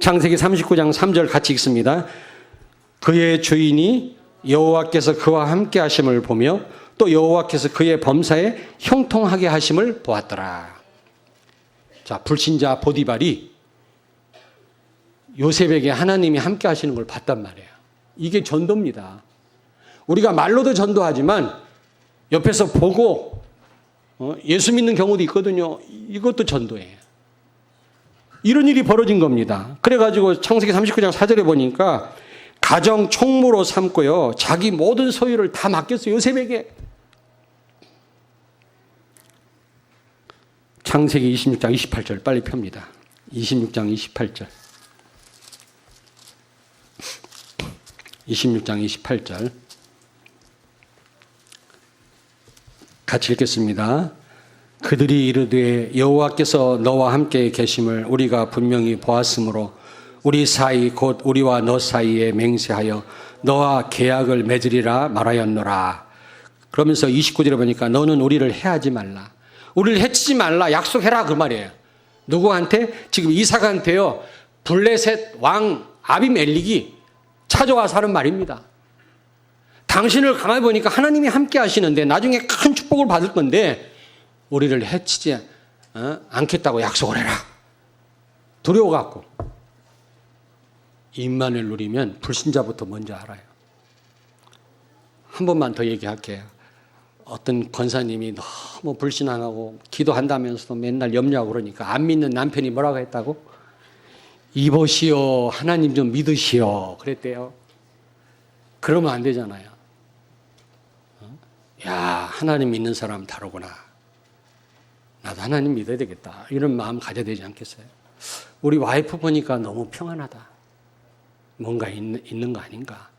창세기 39장 3절 같이 읽습니다. 그의 주인이 여호와께서 그와 함께 하심을 보며 또 여호와께서 그의 범사에 형통하게 하심을 보았더라. 자, 불신자 보디발이 요셉에게 하나님이 함께 하시는 걸 봤단 말이에요. 이게 전도입니다. 우리가 말로도 전도하지만 옆에서 보고 예수 믿는 경우도 있거든요. 이것도 전도예요. 이런 일이 벌어진 겁니다. 그래가지고 창세기 39장 4절에 보니까 가정 총무로 삼고요, 자기 모든 소유를 다 맡겼어요, 요셉에게. 창세기 26장 28절 빨리 펴니다. 26장 28절. 26장 28절. 같이 읽겠습니다. 그들이 이르되 여호와께서 너와 함께 계심을 우리가 분명히 보았으므로 우리 사이 곧 우리와 너 사이에 맹세하여 너와 계약을 맺으리라 말하였노라. 그러면서 29절에 보니까 너는 우리를 해하지 말라, 우리를 해치지 말라, 약속해라, 그 말이에요. 누구한테? 지금 이삭한테요, 블레셋 왕 아비멜렉이 찾아와서 하는 말입니다. 당신을 가만히 보니까 하나님이 함께 하시는데 나중에 큰 축복을 받을 건데 우리를 해치지 않겠다고 약속을 해라. 두려워갖고. 임만을 누리면 불신자부터 먼저 알아요. 한 번만 더 얘기할게요. 어떤 권사님이 너무 불신앙하고 기도한다면서도 맨날 염려하고 그러니까 안 믿는 남편이 뭐라고 했다고? 이보시오, 하나님 좀 믿으시오, 그랬대요. 그러면 안 되잖아요. 야, 하나님 믿는 사람 다르구나, 나도 하나님 믿어야 되겠다, 이런 마음 가져야 되지 않겠어요? 우리 와이프 보니까 너무 평안하다, 뭔가 있는 거 아닌가.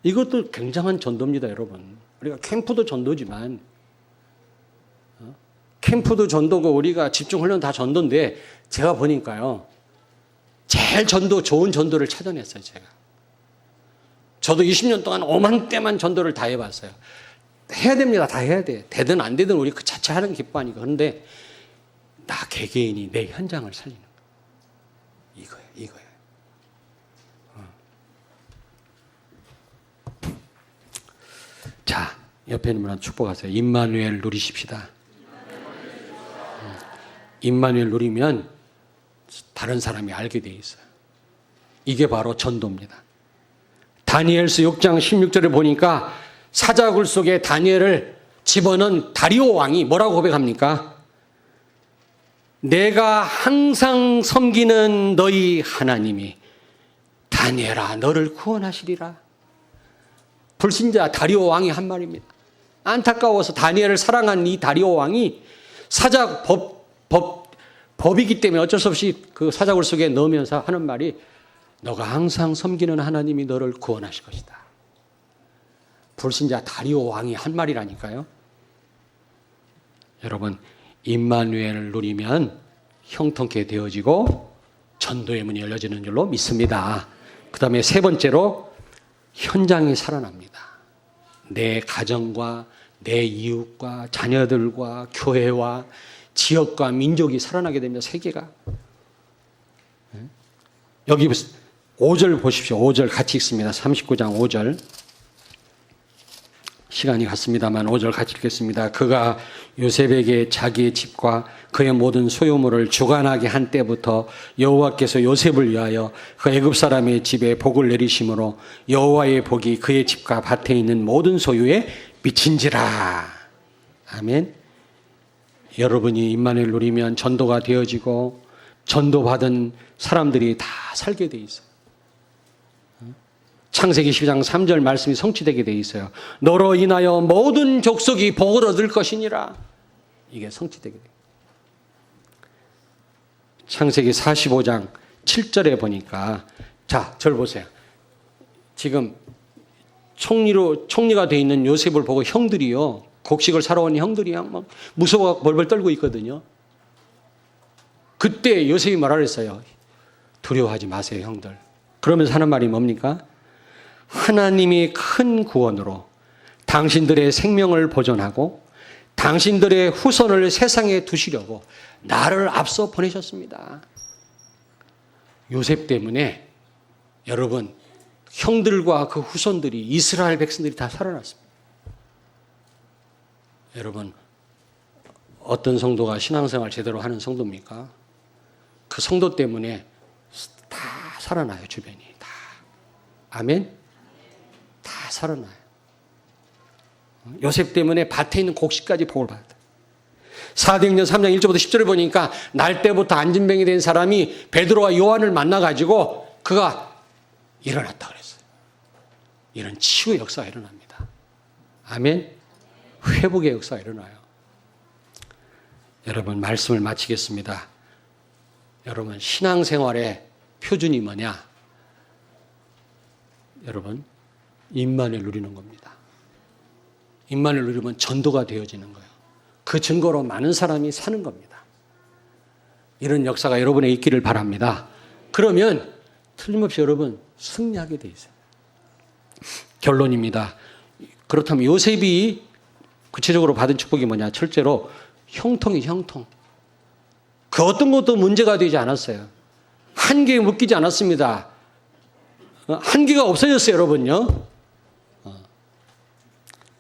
이것도 굉장한 전도입니다, 여러분. 우리가 캠프도 전도지만, 캠프도 전도고 우리가 집중훈련 다 전도인데, 제가 보니까요, 제일 좋은 전도를 찾아냈어요, 제가. 저도 20년 동안 오만 때만 전도를 다 해봤어요. 해야 됩니다. 다 해야 돼. 되든 안 되든 우리 그 자체 하는 게 기뻐하니까. 그런데 나 개개인이 내 현장을 살리는 거예요. 이거예요. 자, 옆에 있는 분한테 축복하세요. 임마누엘 누리십시다. 임마누엘 누리면 다른 사람이 알게 돼 있어요. 이게 바로 전도입니다. 다니엘서 6장 16절에 보니까 사자굴 속에 다니엘을 집어넣은 다리오 왕이 뭐라고 고백합니까? 내가 항상 섬기는 너희 하나님이 다니엘아 너를 구원하시리라. 불신자 다리오 왕이 한 말입니다. 안타까워서 다니엘을 사랑한 이 다리오 왕이 사자 법이기 때문에 어쩔 수 없이 그 사자굴 속에 넣으면서 하는 말이 너가 항상 섬기는 하나님이 너를 구원하실 것이다. 불신자 다리오 왕이 한 말이라니까요. 여러분, 임마누엘을 누리면 형통케 되어지고 전도의 문이 열려지는 줄로 믿습니다. 그 다음에 세 번째로 현장이 살아납니다. 내 가정과 내 이웃과 자녀들과 교회와 지역과 민족이 살아나게 됩니다. 세계가. 여기 5절 보십시오. 5절 같이 읽습니다. 39장 5절. 시간이 갔습니다만 5절 같이 읽겠습니다. 그가 요셉에게 자기의 집과 그의 모든 소유물을 주관하게 한 때부터 여호와께서 요셉을 위하여 그 애굽 사람의 집에 복을 내리심으로 여호와의 복이 그의 집과 밭에 있는 모든 소유에 미친지라. 아멘. 여러분이 임마누엘 누리면 전도가 되어지고 전도받은 사람들이 다 살게 돼 있어요. 창세기 12장 3절 말씀이 성취되게 돼 있어요. 너로 인하여 모든 족속이 복을 얻을 것이니라. 이게 성취되게 돼요. 창세기 45장 7절에 보니까, 자, 절 보세요. 지금 총리가 돼 있는 요셉을 보고 형들이요, 곡식을 사러 온 형들이요, 막 무서워 벌벌 떨고 있거든요. 그때 요셉이 뭐라 그랬어요? 두려워하지 마세요, 형들. 그러면서 하는 말이 뭡니까? 하나님이 큰 구원으로 당신들의 생명을 보존하고 당신들의 후손을 세상에 두시려고 나를 앞서 보내셨습니다. 요셉 때문에 여러분, 형들과 그 후손들이, 이스라엘 백성들이 다 살아났습니다. 여러분, 어떤 성도가 신앙생활 제대로 하는 성도입니까? 그 성도 때문에 다 살아나요, 주변이. 다. 아멘? 다 살아나요. 요셉 때문에 밭에 있는 곡식까지 복을 받았다. 사도행전 3장 1절부터 10절을 보니까 날 때부터 안진병이 된 사람이 베드로와 요한을 만나가지고 그가 일어났다 그랬어요. 이런 치유의 역사가 일어납니다. 아멘? 회복의 역사가 일어나요. 여러분, 말씀을 마치겠습니다. 여러분, 신앙생활의 표준이 뭐냐? 여러분, 임마누엘 누리는 겁니다. 임마누엘 누리면 전도가 되어지는 거예요. 그 증거로 많은 사람이 사는 겁니다. 이런 역사가 여러분에 있기를 바랍니다. 그러면 틀림없이 여러분 승리하게 돼 있어요. 결론입니다. 그렇다면 요셉이 구체적으로 받은 축복이 뭐냐? 첫째로 형통이죠, 형통. 그 어떤 것도 문제가 되지 않았어요. 한계에 묶이지 않았습니다. 한계가 없어졌어요, 여러분요.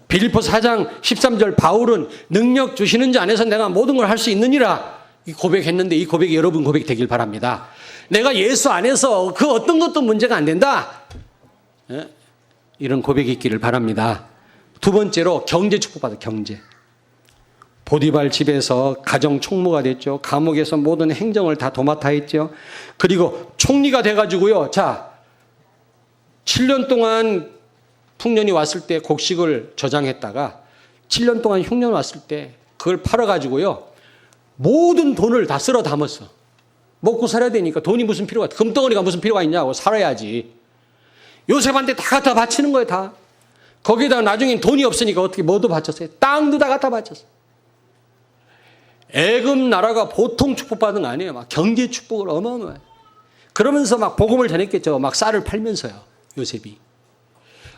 빌립보 4장 13절 바울은 능력 주시는 자 안에서 내가 모든 걸 할 수 있느니라 고백했는데, 이 고백이 여러분 고백 되길 바랍니다. 내가 예수 안에서 그 어떤 것도 문제가 안 된다. 이런 고백이 있기를 바랍니다. 두 번째로 경제 축복받아, 경제. 보디발 집에서 가정 총무가 됐죠. 감옥에서 모든 행정을 다 도맡아 했죠. 그리고 총리가 돼가지고요. 자, 7년 동안 풍년이 왔을 때 곡식을 저장했다가 7년 동안 흉년 왔을 때 그걸 팔아가지고요. 모든 돈을 다 쓸어 담았어. 먹고 살아야 되니까 돈이 무슨 필요가, 금덩어리가 무슨 필요가 있냐고, 살아야지. 요셉한테 다 갖다 바치는 거예요, 다. 거기에다가 나중엔 돈이 없으니까 어떻게 뭐도 바쳤어요? 땅도 다 갖다 바쳤어요. 애굽 나라가 보통 축복받은 거 아니에요. 막 경제 축복을 어마어마해요. 그러면서 막 복음을 전했겠죠. 막 쌀을 팔면서요, 요셉이.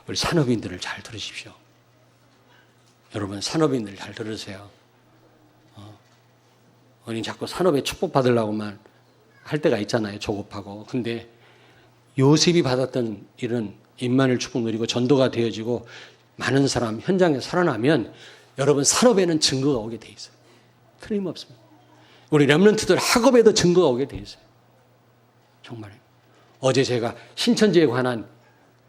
우리 산업인들을 잘 들으십시오. 여러분, 산업인들 잘 들으세요. 우리 자꾸 산업에 축복받으려고만 할 때가 있잖아요, 조급하고. 근데 요셉이 받았던 이런 임마누엘 축복 누리고 전도가 되어지고 많은 사람 현장에 살아나면 여러분, 산업에는 증거가 오게 돼 있어요. 틀림없습니다. 우리 렘넌트들 학업에도 증거가 오게 돼 있어요. 정말. 어제 제가 신천지에 관한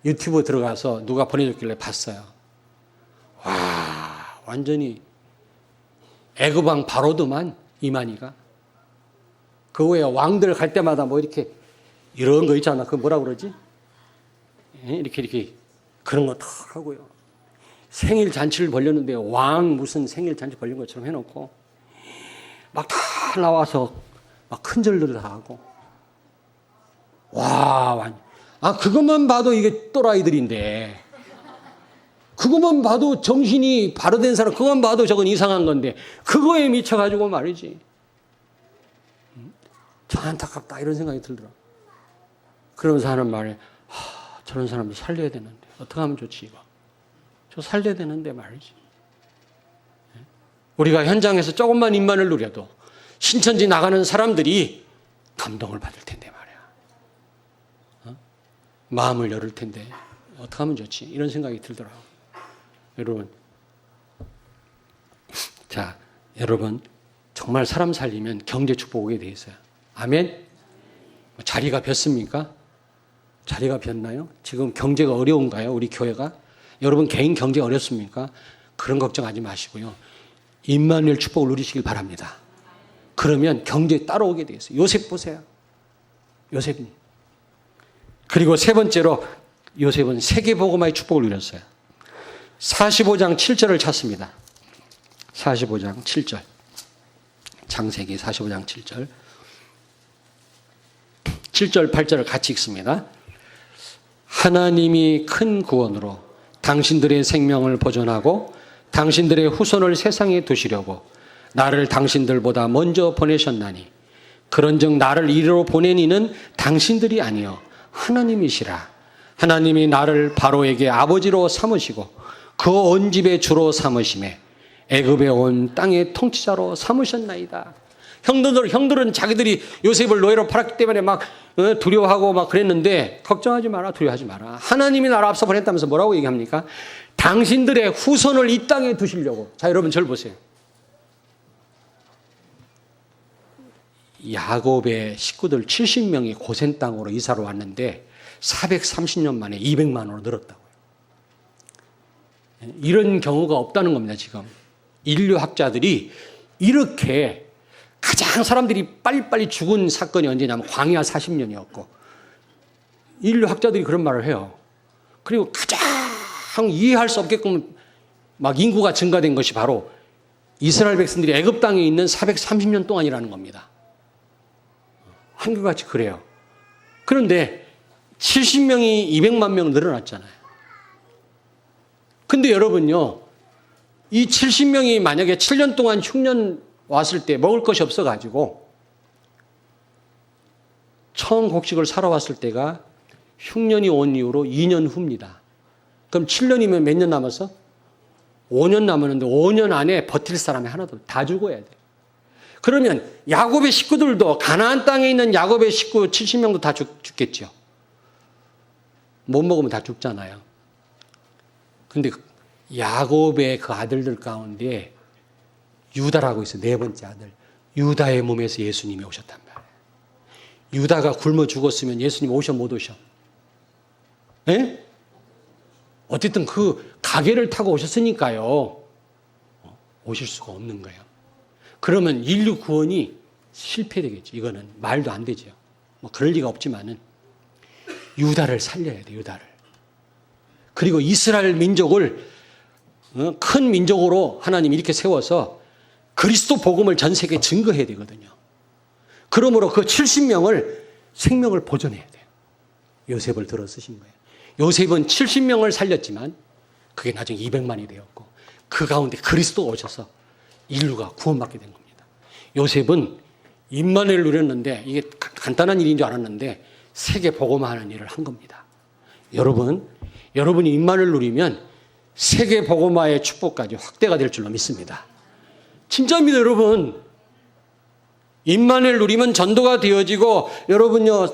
유튜브 들어가서 누가 보내줬길래 봤어요. 와, 완전히 애굽왕 바로드만, 이만희가. 그 후에 왕들 갈 때마다 뭐 이렇게 이런 거 있잖아. 그거 뭐라 그러지? 이렇게 그런 거 다 하고요. 생일 잔치를 벌렸는데 왕 무슨 생일 잔치 벌린 것처럼 해놓고 막 다 나와서 막 큰절들을 다 하고. 와, 그것만 봐도 이게 또라이들인데, 그것만 봐도 정신이 바로된 사람, 그것만 봐도 저건 이상한 건데, 그거에 미쳐가지고 말이지. 참 안타깝다, 이런 생각이 들더라. 그러면서 하는 말에, 저런 사람들 살려야 되는데, 어떻게 하면 좋지, 이거? 저 살려야 되는데 말이지. 우리가 현장에서 조금만 임마누엘 누려도 신천지 나가는 사람들이 감동을 받을 텐데 말이야. 마음을 열을 텐데 어떻게 하면 좋지? 이런 생각이 들더라고요. 여러분, 자, 여러분 정말 사람 살리면 경제 축복 오게 돼 있어요. 아멘? 자리가 폈습니까? 자리가 폈나요? 지금 경제가 어려운가요? 우리 교회가? 여러분 개인 경제 어렵습니까? 그런 걱정하지 마시고요. 임마누엘 축복을 누리시길 바랍니다. 그러면 경제 따라오게 돼 있어요. 요셉 보세요. 요셉. 그리고 세 번째로 요셉은 세계복음화의 축복을 누렸어요. 45장 7절을 찾습니다. 45장 7절. 창세기 45장 7절. 7절 8절을 같이 읽습니다. 하나님이 큰 구원으로 당신들의 생명을 보존하고 당신들의 후손을 세상에 두시려고 나를 당신들보다 먼저 보내셨나니 그런즉 나를 이리로 보낸 이는 당신들이 아니요 하나님이시라. 하나님이 나를 바로에게 아버지로 삼으시고 그 온 집의 주로 삼으심에 애굽에 온 땅의 통치자로 삼으셨나이다. 형들은 자기들이 요셉을 노예로 팔았기 때문에 막 두려워하고 막 그랬는데 걱정하지 마라, 두려워하지 마라. 하나님이 나를 앞서 보냈다면서 뭐라고 얘기합니까? 당신들의 후손을 이 땅에 두시려고. 자, 여러분 절 보세요. 야곱의 식구들 70명이 고센 땅으로 이사를 왔는데 430년 만에 200만으로 늘었다고요. 이런 경우가 없다는 겁니다. 지금 인류학자들이 이렇게 가장 사람들이 빨리빨리 죽은 사건이 언제냐면 광야 40년이었고 인류학자들이 그런 말을 해요. 그리고 가장 이해할 수 없게끔 막 인구가 증가된 것이 바로 이스라엘 백성들이 애굽 땅에 있는 430년 동안이라는 겁니다. 한결같이 그래요. 그런데 70명이 200만 명 늘어났잖아요. 근데 여러분요, 이 70명이 만약에 7년 동안 흉년 왔을 때 먹을 것이 없어가지고 처음 곡식을 사러 왔을 때가 흉년이 온 이후로 2년 후입니다. 그럼 7년이면 몇 년 남았어? 5년 남았는데 5년 안에 버틸 사람이 하나도 다 죽어야 돼. 그러면 야곱의 식구들도 가나안 땅에 있는 야곱의 식구 70명도 다 죽겠죠. 못 먹으면 다 죽잖아요. 근데 야곱의 그 아들들 가운데 유다라고 있어요. 네 번째 아들. 유다의 몸에서 예수님이 오셨단 말이에요. 유다가 굶어 죽었으면 예수님 오셔 못 오셔? 예? 어쨌든 그 가계를 타고 오셨으니까요. 오실 수가 없는 거예요. 그러면 인류 구원이 실패되겠죠. 이거는 말도 안 되죠. 뭐 그럴 리가 없지만은 유다를 살려야 돼, 유다를. 그리고 이스라엘 민족을 큰 민족으로 하나님이 이렇게 세워서 그리스도 복음을 전 세계에 증거해야 되거든요. 그러므로 그 70명을 생명을 보존해야 돼요. 요셉을 들어 쓰신 거예요. 요셉은 70명을 살렸지만 그게 나중에 200만이 되었고 그 가운데 그리스도가 오셔서 인류가 구원받게 된 겁니다. 요셉은 임마누엘을 누렸는데 이게 간단한 일인 줄 알았는데 세계 복음화하는 일을 한 겁니다. 여러분이 임마누엘을 누리면 세계 복음화의 축복까지 확대가 될 줄로 믿습니다. 진짜입니다, 여러분. 임마누엘 누리면 전도가 되어지고 여러분요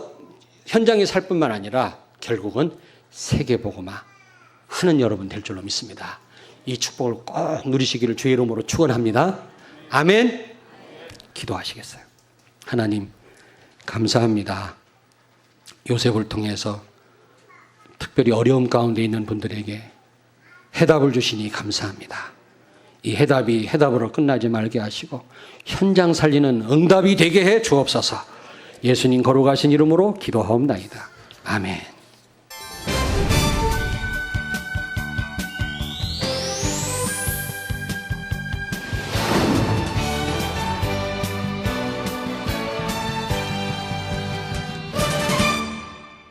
현장에 살 뿐만 아니라 결국은 세계 복음화 하는 여러분 될 줄로 믿습니다. 이 축복을 꼭 누리시기를 주의 이름으로 축원합니다. 아멘. 기도하시겠어요? 하나님 감사합니다. 요셉을 통해서 특별히 어려움 가운데 있는 분들에게 해답을 주시니 감사합니다. 이 해답이 해답으로 끝나지 말게 하시고 현장 살리는 응답이 되게 해 주옵소서. 예수님 거룩하신 이름으로 기도하옵나이다. 아멘.